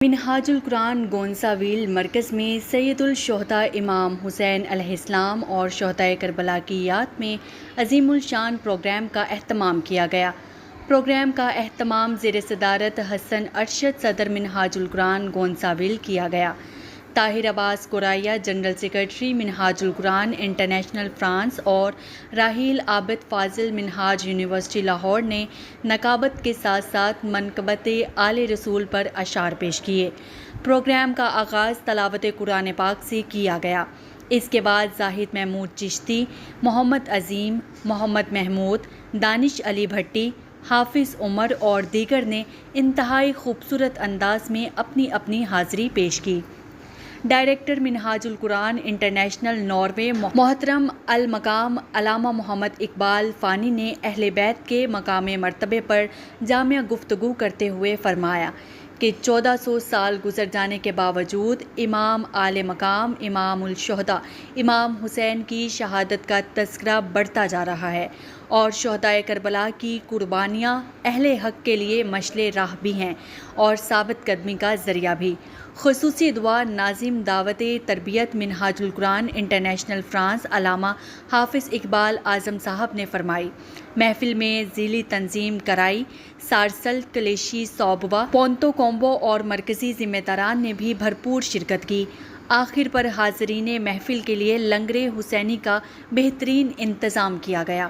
منہاج القرآن گونساویل مرکز میں سید الشہداء امام حسین علیہ السلام اور شہداء کربلا کی یاد میں عظیم الشان پروگرام کا اہتمام کیا گیا۔ پروگرام کا اہتمام زیر صدارت حسن ارشد صدر منہاج القرآن گونساویل کیا گیا۔ طاہر عباس قرائیہ جنرل سیکرٹری منہاج القرآن انٹرنیشنل فرانس اور راحیل عابد فاضل منہاج یونیورسٹی لاہور نے نقابت کے ساتھ ساتھ منقبت آل رسول پر اشعار پیش کیے۔ پروگرام کا آغاز تلاوت قرآن پاک سے کیا گیا۔ اس کے بعد زاہد محمود چشتی، محمد عظیم، محمد محمود، دانش علی بھٹی، حافظ عمر اور دیگر نے انتہائی خوبصورت انداز میں اپنی اپنی حاضری پیش کی۔ ڈائریکٹر منہاج القرآن انٹرنیشنل ناروے محترم المقام علامہ محمد اقبال فانی نے اہل بیت کے مقام مرتبے پر جامع گفتگو کرتے ہوئے فرمایا کہ 1400 سال گزر جانے کے باوجود امام اعلی مقام امام الشہداء امام حسین کی شہادت کا تذکرہ بڑھتا جا رہا ہے اور شہدائے کربلا کی قربانیاں اہل حق کے لیے مشعل راہ بھی ہیں اور ثابت قدمی کا ذریعہ بھی۔ خصوصی دعا ناظم دعوت تربیت منہاج القرآن انٹرنیشنل فرانس علامہ حافظ اقبال اعظم صاحب نے فرمائی۔ محفل میں ذیلی تنظیم کرائی، سارسل کلیشی صوبہ پونتو کومبو اور مرکزی ذمہ داران نے بھی بھرپور شرکت کی۔ آخر پر حاضرین محفل کے لیے لنگر حسینی کا بہترین انتظام کیا گیا۔